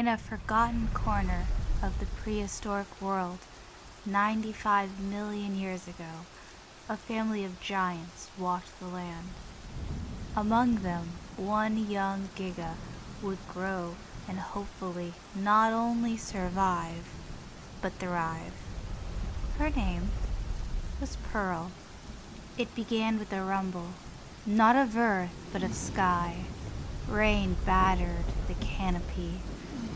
In a forgotten corner of the prehistoric world, 95 million years ago, a family of giants walked the land. Among them, one young Giga would grow and hopefully not only survive, but thrive. Her name was Pearl. It began with a rumble, not of earth, but of sky. Rain battered the canopy,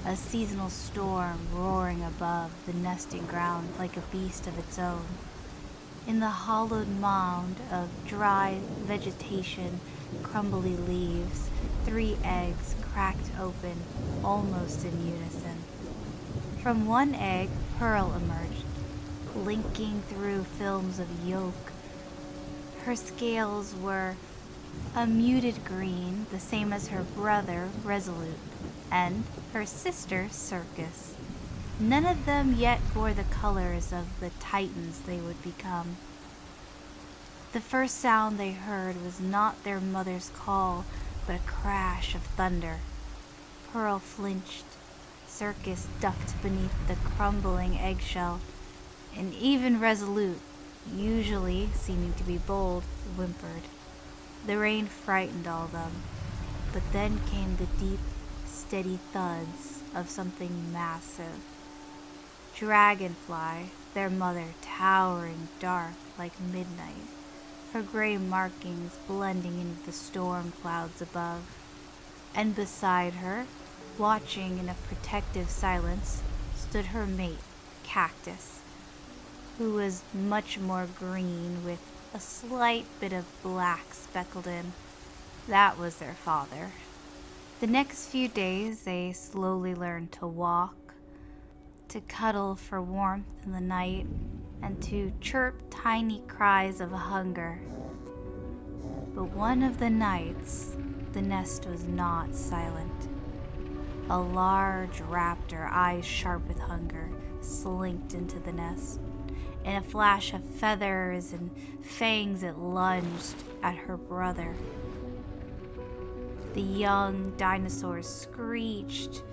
a seasonal storm roaring above the nesting ground like a beast of its own. In the hollowed mound of dry vegetation, crumbly leaves, 3 eggs cracked open almost in unison. From one egg, Pearl emerged, blinking through films of yolk. Her scales were a muted green, the same as her brother, Resolute, and her sister, Circus. None of them yet bore the colors of the titans they would become. The first sound they heard was not their mother's call, but a crash of thunder. Pearl flinched. Circus ducked beneath the crumbling eggshell, and even Resolute, usually seeming to be bold, whimpered. The rain frightened all of them, but then came the deep, steady thuds of something massive. Dragonfly, their mother, towering dark like midnight, her gray markings blending into the storm clouds above. And beside her, watching in a protective silence, stood her mate, Cactus, who was much more green with a slight bit of black speckled in. That was their father. The next few days they slowly learned to walk, to cuddle for warmth in the night, and to chirp tiny cries of hunger. But one of the nights, the nest was not silent. A large raptor, eyes sharp with hunger, slinked into the nest. In a flash of feathers and fangs, it lunged at her brother. The young dinosaurs screeched.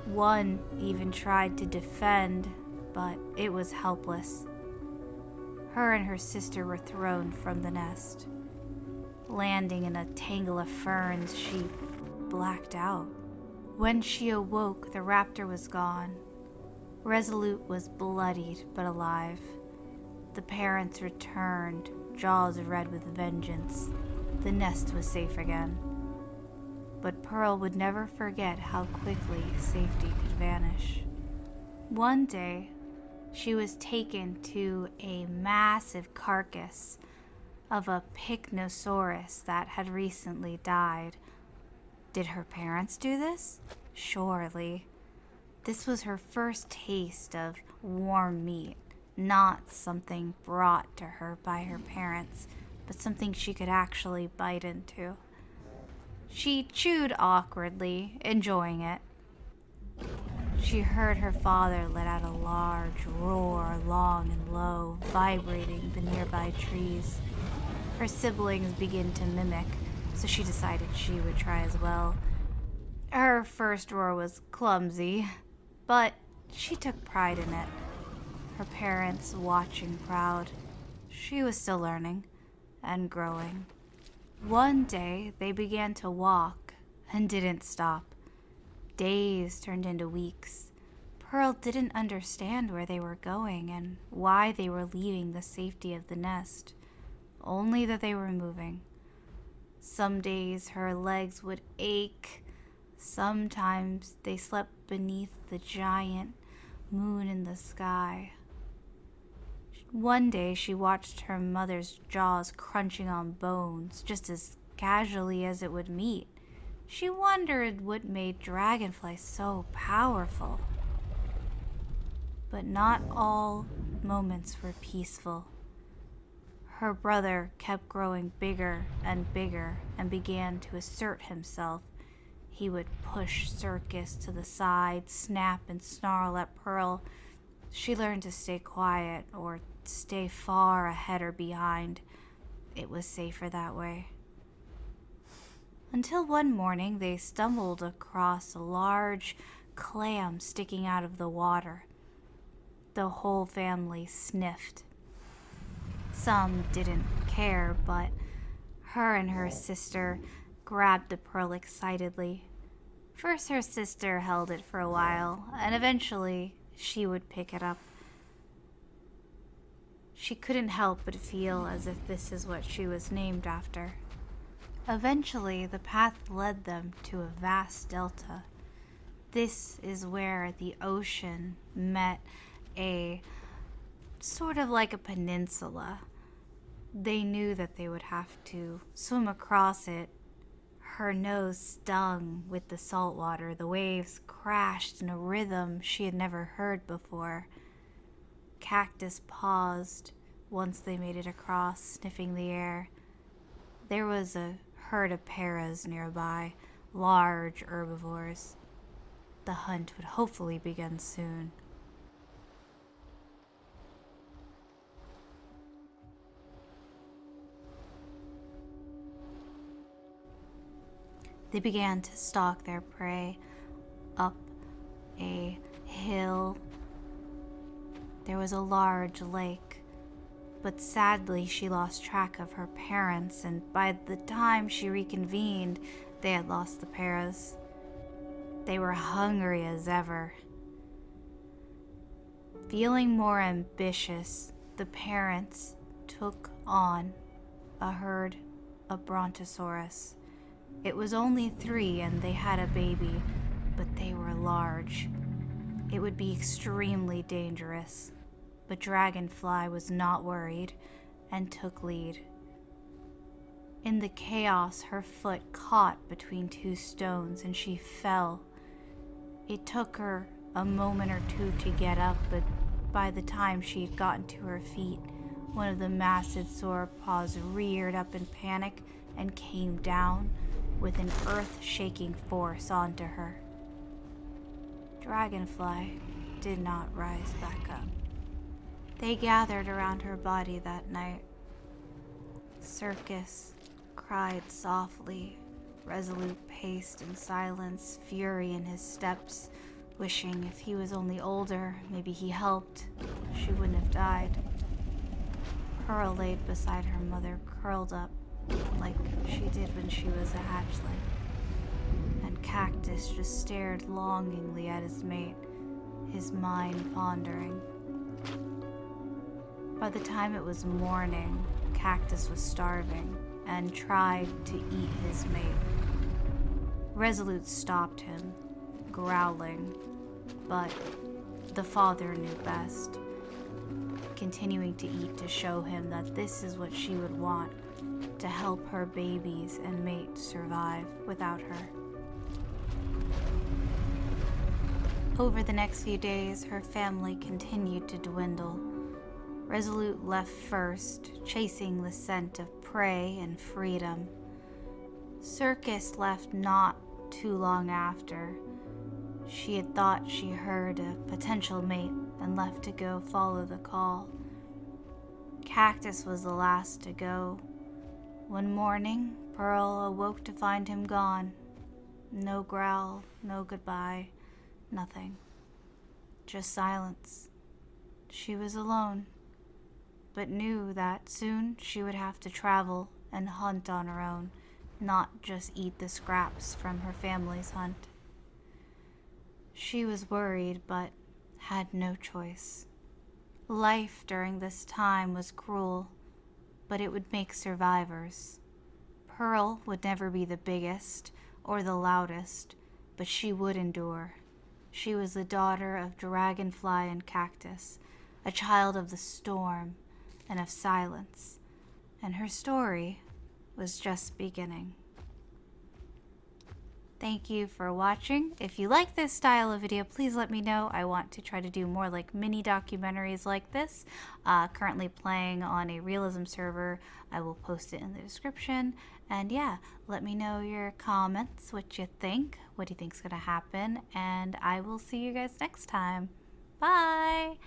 One even tried to defend, but it was helpless. Her and her sister were thrown from the nest. Landing in a tangle of ferns, she blacked out. When she awoke, the raptor was gone. Resolute was bloodied but alive. The parents returned, jaws red with vengeance. The nest was safe again. But Pearl would never forget how quickly safety could vanish. One day, she was taken to a massive carcass of a Pycnosaurus that had recently died. Did her parents do this? Surely. This was her first taste of warm meat, not something brought to her by her parents, but something she could actually bite into. She chewed awkwardly, enjoying it. She heard her father let out a large roar, long and low, vibrating the nearby trees. Her siblings began to mimic, so she decided she would try as well. Her first roar was clumsy, but she took pride in it. Her parents watching proud. She was still learning and growing. One day, they began to walk and didn't stop. Days turned into weeks. Pearl didn't understand where they were going and why they were leaving the safety of the nest, only that they were moving. Some days her legs would ache. Sometimes they slept beneath the giant moon in the sky. One day she watched her mother's jaws crunching on bones just as casually as it would meat. She wondered what made dragonflies so powerful. But not all moments were peaceful. Her brother kept growing bigger and bigger and began to assert himself. He would push Circus to the side, snap and snarl at Pearl. She learned to stay quiet or stay far ahead or behind. It was safer that way. Until one morning they stumbled across a large clam sticking out of the water. The whole family sniffed. Some didn't care, but her and her sister grabbed the pearl excitedly. First, her sister held it for a while, and eventually she would pick it up. She couldn't help but feel as if this is what she was named after. Eventually, the path led them to a vast delta. This is where the ocean met a sort of like a peninsula. They knew that they would have to swim across it. Her nose stung with the salt water. The waves crashed in a rhythm she had never heard before. Cactus paused once they made it across, sniffing the air. There was a herd of paras nearby, large herbivores. The hunt would hopefully begin soon. They began to stalk their prey up a hill. There was a large lake, but sadly she lost track of her parents, and by the time she reconvened, they had lost the paras. They were hungry as ever. Feeling more ambitious, the parents took on a herd of Brontosaurus. It was only 3 and they had a baby, but they were large. It would be extremely dangerous, but Dragonfly was not worried and took lead. In the chaos, her foot caught between 2 stones and she fell. It took her a moment or two to get up, but by the time she had gotten to her feet, one of the massive sauropods reared up in panic and came down with an earth-shaking force onto her. Dragonfly did not rise back up. They gathered around her body that night. Circus cried softly. Resolute paced in silence, fury in his steps, wishing if he was only older, maybe he helped, she wouldn't have died. Pearl laid beside her mother, curled up, like she did when she was a hatchling. And Cactus just stared longingly at his mate, his mind pondering. By the time it was morning, Cactus was starving and tried to eat his mate. Resolute stopped him, growling, but the father knew best, continuing to eat to show him that this is what she would want, to help her babies and mate survive without her. Over the next few days, her family continued to dwindle. Resolute left first, chasing the scent of prey and freedom. Circus left not too long after. She had thought she heard a potential mate and left to go follow the call. Cactus was the last to go. One morning, Pearl awoke to find him gone. No growl, no goodbye, nothing. Just silence. She was alone, but knew that soon she would have to travel and hunt on her own, not just eat the scraps from her family's hunt. She was worried, but had no choice. Life during this time was cruel, but it would make survivors. Pearl would never be the biggest or the loudest, but she would endure. She was the daughter of Dragonfly and Cactus, a child of the storm and of silence, and her story was just beginning. Thank you for watching. If you like this style of video, please let me know. I want to try to do more like mini documentaries like this. Currently playing on a Realism server. I will post it in the description. And yeah, let me know your comments, what you think, what do you think's gonna happen, and I will see you guys next time. Bye!